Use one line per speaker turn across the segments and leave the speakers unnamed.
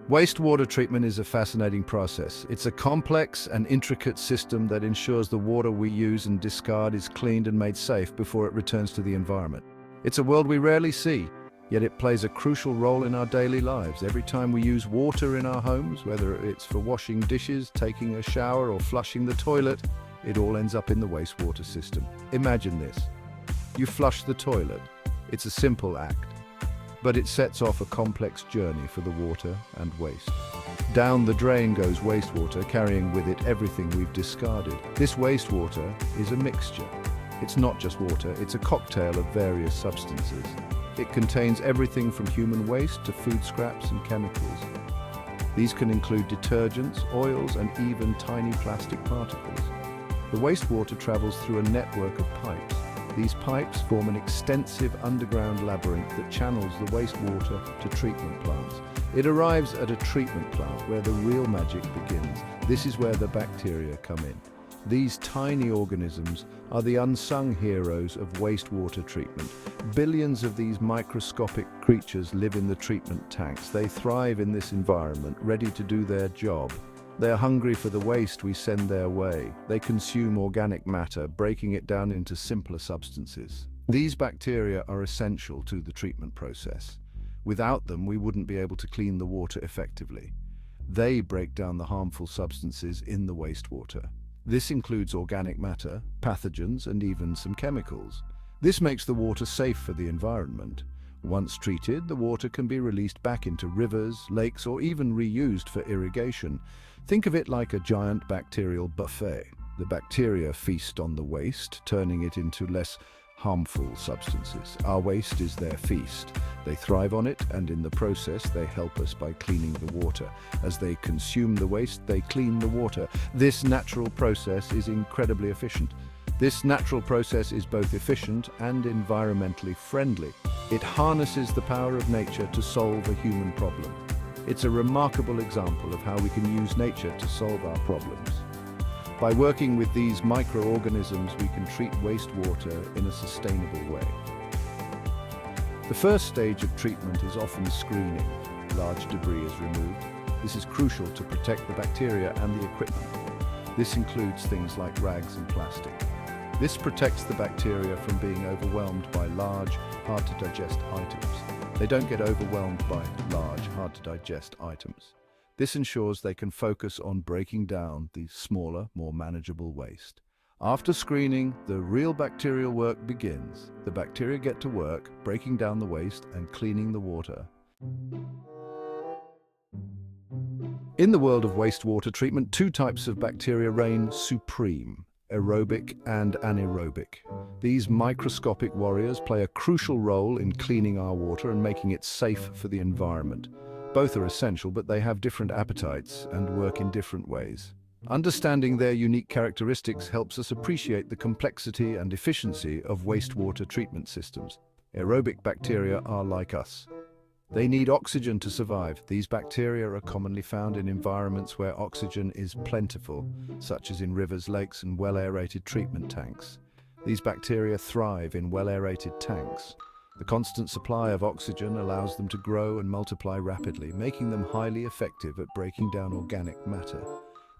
Wastewater treatment is a fascinating process. It's a complex and intricate system that ensures the water we use and discard is cleaned and made safe before it returns to the environment. It's a world we rarely see, yet it plays a crucial role in our daily lives. Every time we use water in our homes, whether it's for washing dishes, taking a shower, or flushing the toilet, it all ends up in the wastewater system. Imagine this. You flush the toilet. It's a simple act, but it sets off a complex journey for the water and waste. Down the drain goes wastewater, carrying with it everything we've discarded. This wastewater is a mixture. It's not just water, it's a cocktail of various substances. It contains everything from human waste to food scraps and chemicals. These can include detergents, oils, and even tiny plastic particles. The wastewater travels through a network of pipes. These pipes form an extensive underground labyrinth that channels the wastewater to treatment plants. It arrives at a treatment plant where the real magic begins. This is where the bacteria come in. These tiny organisms are the unsung heroes of wastewater treatment. Billions of these microscopic creatures live in the treatment tanks. They thrive in this environment, ready to do their job. They are hungry for the waste we send their way. They consume organic matter, breaking it down into simpler substances. These bacteria are essential to the treatment process. Without them, we wouldn't be able to clean the water effectively. They break down the harmful substances in the wastewater. This includes organic matter, pathogens, and even some chemicals. This makes the water safe for the environment. Once treated, the water can be released back into rivers, lakes, or even reused for irrigation. Think of it like a giant bacterial buffet. The bacteria feast on the waste, turning it into less harmful substances. Our waste is their feast. They thrive on it, and in the process, they help us by cleaning the water. As they consume the waste, they clean the water. This natural process is incredibly efficient. This natural process is both efficient and environmentally friendly. It harnesses the power of nature to solve a human problem. It's a remarkable example of how we can use nature to solve our problems. By working with these microorganisms, we can treat wastewater in a sustainable way. The first stage of treatment is often screening. Large debris is removed. This is crucial to protect the bacteria and the equipment. This includes things like rags and plastic. This protects the bacteria from being overwhelmed by large, hard-to-digest items. They don't get overwhelmed by large, hard-to-digest items. This ensures they can focus on breaking down the smaller, more manageable waste. After screening, the real bacterial work begins. The bacteria get to work, breaking down the waste and cleaning the water. In the world of wastewater treatment, two types of bacteria reign supreme: aerobic and anaerobic. These microscopic warriors play a crucial role in cleaning our water and making it safe for the environment. Both are essential, but they have different appetites and work in different ways. Understanding their unique characteristics helps us appreciate the complexity and efficiency of wastewater treatment systems. Aerobic bacteria are like us. They need oxygen to survive. These bacteria are commonly found in environments where oxygen is plentiful, such as in rivers, lakes, and well-aerated treatment tanks. These bacteria thrive in well-aerated tanks. The constant supply of oxygen allows them to grow and multiply rapidly, making them highly effective at breaking down organic matter.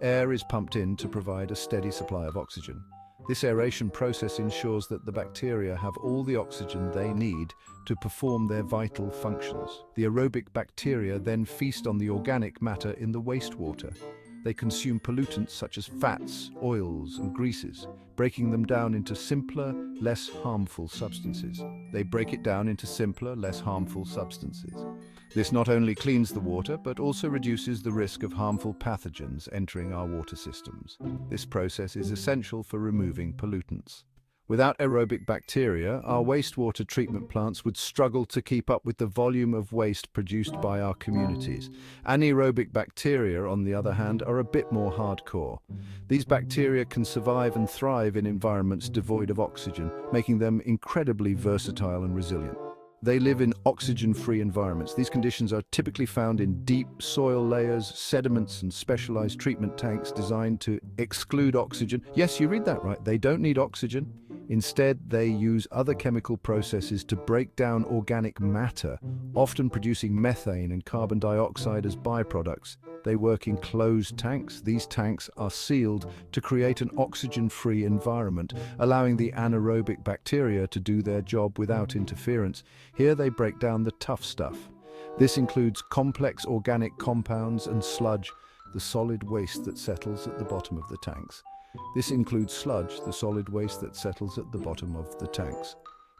Air is pumped in to provide a steady supply of oxygen. This aeration process ensures that the bacteria have all the oxygen they need to perform their vital functions. The aerobic bacteria then feast on the organic matter in the wastewater. They consume pollutants such as fats, oils, and greases, breaking them down into simpler, less harmful substances. They break it down into simpler, less harmful substances. This not only cleans the water, but also reduces the risk of harmful pathogens entering our water systems. This process is essential for removing pollutants. Without aerobic bacteria, our wastewater treatment plants would struggle to keep up with the volume of waste produced by our communities. Anaerobic bacteria, on the other hand, are a bit more hardcore. These bacteria can survive and thrive in environments devoid of oxygen, making them incredibly versatile and resilient. They live in oxygen-free environments. These conditions are typically found in deep soil layers, sediments, and specialized treatment tanks designed to exclude oxygen. Yes, you read that right. They don't need oxygen. Instead, they use other chemical processes to break down organic matter, often producing methane and carbon dioxide as byproducts. They work in closed tanks. These tanks are sealed to create an oxygen-free environment, allowing the anaerobic bacteria to do their job without interference. Here they break down the tough stuff. This includes complex organic compounds and sludge, the solid waste that settles at the bottom of the tanks. This includes sludge, the solid waste that settles at the bottom of the tanks.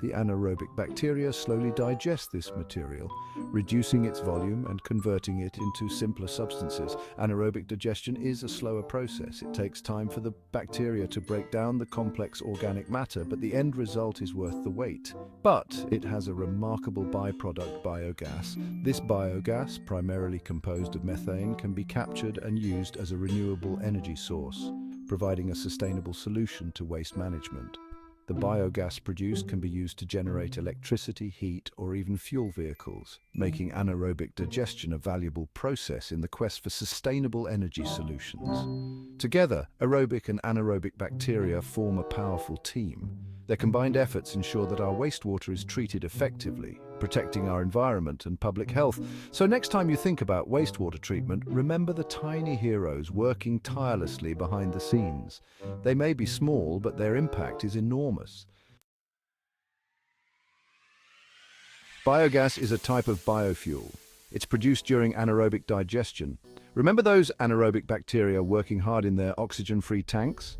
The anaerobic bacteria slowly digest this material, reducing its volume and converting it into simpler substances. Anaerobic digestion is a slower process. It takes time for the bacteria to break down the complex organic matter, but the end result is worth the wait. But it has a remarkable byproduct, biogas. This biogas, primarily composed of methane, can be captured and used as a renewable energy source, providing a sustainable solution to waste management. The biogas produced can be used to generate electricity, heat, or even fuel vehicles, making anaerobic digestion a valuable process in the quest for sustainable energy solutions. Together, aerobic and anaerobic bacteria form a powerful team. Their combined efforts ensure that our wastewater is treated effectively, protecting our environment and public health. So next time you think about wastewater treatment, remember the tiny heroes working tirelessly behind the scenes. They may be small, but their impact is enormous. Biogas is a type of biofuel. It's produced during anaerobic digestion. Remember those anaerobic bacteria working hard in their oxygen-free tanks?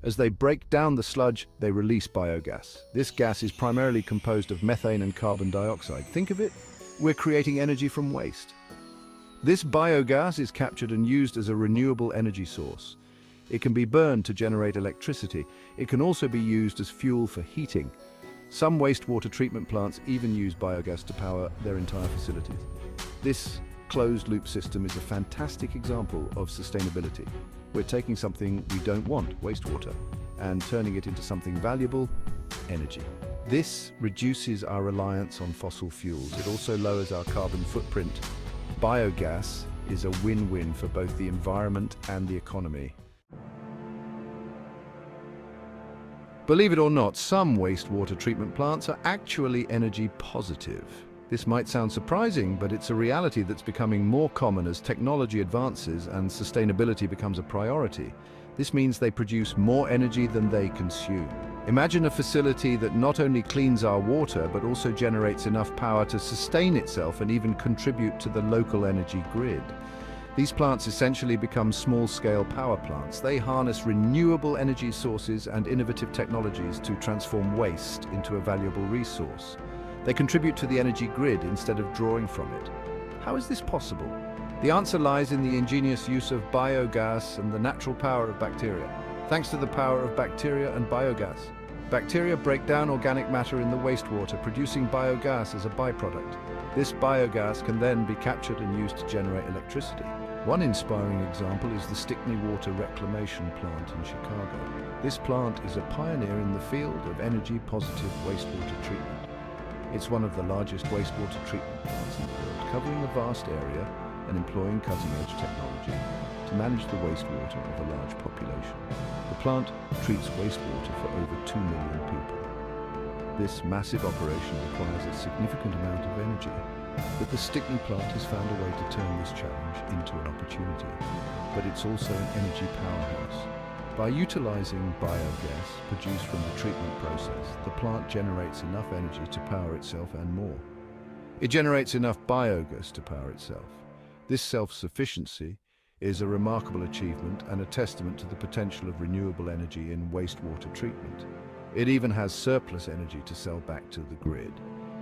As they break down the sludge, they release biogas. This gas is primarily composed of methane and carbon dioxide. Think of it, we're creating energy from waste. This biogas is captured and used as a renewable energy source. It can be burned to generate electricity. It can also be used as fuel for heating. Some wastewater treatment plants even use biogas to power their entire facilities. This closed-loop system is a fantastic example of sustainability. We're taking something we don't want, wastewater, and turning it into something valuable, energy. This reduces our reliance on fossil fuels. It also lowers our carbon footprint. Biogas is a win-win for both the environment and the economy. Believe it or not, some wastewater treatment plants are actually energy positive. This might sound surprising, but it's a reality that's becoming more common as technology advances and sustainability becomes a priority. This means they produce more energy than they consume. Imagine a facility that not only cleans our water, but also generates enough power to sustain itself and even contribute to the local energy grid. These plants essentially become small-scale power plants. They harness renewable energy sources and innovative technologies to transform waste into a valuable resource. They contribute to the energy grid instead of drawing from it. How is this possible? The answer lies in the ingenious use of biogas and the natural power of bacteria. Thanks to the power of bacteria and biogas, bacteria break down organic matter in the wastewater, producing biogas as a byproduct. This biogas can then be captured and used to generate electricity. One inspiring example is the Stickney Water Reclamation Plant in Chicago. This plant is a pioneer in the field of energy-positive wastewater treatment. It's one of the largest wastewater treatment plants in the world, covering a vast area and employing cutting-edge technology to manage the wastewater of a large population. The plant treats wastewater for over 2 million people. This massive operation requires a significant amount of energy, but the Stickney plant has found a way to turn this challenge into an opportunity. But it's also an energy powerhouse. By utilizing biogas produced from the treatment process, the plant generates enough energy to power itself and more. It generates enough biogas to power itself. This self-sufficiency is a remarkable achievement and a testament to the potential of renewable energy in wastewater treatment. It even has surplus energy to sell back to the grid.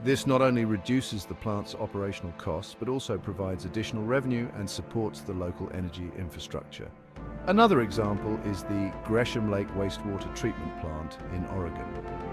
This not only reduces the plant's operational costs, but also provides additional revenue and supports the local energy infrastructure. Another example is the Gresham Lake Wastewater Treatment Plant in Oregon.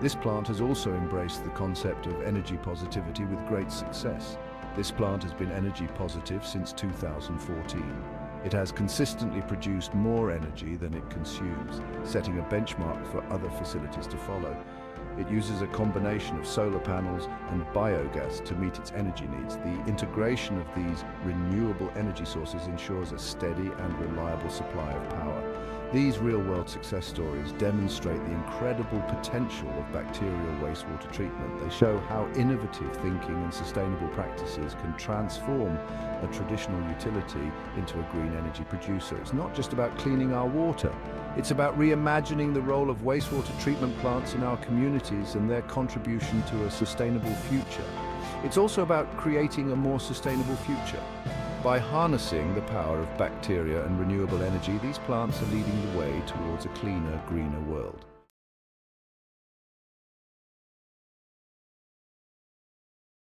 This plant has also embraced the concept of energy positivity with great success. This plant has been energy positive since 2014. It has consistently produced more energy than it consumes, setting a benchmark for other facilities to follow. It uses a combination of solar panels and biogas to meet its energy needs. The integration of these renewable energy sources ensures a steady and reliable supply of power. These real-world success stories demonstrate the incredible potential of bacterial wastewater treatment. They show how innovative thinking and sustainable practices can transform a traditional utility into a green energy producer. It's not just about cleaning our water. It's about reimagining the role of wastewater treatment plants in our communities and their contribution to a sustainable future. It's also about creating a more sustainable future. By harnessing the power of bacteria and renewable energy, these plants are leading the way towards a cleaner, greener world.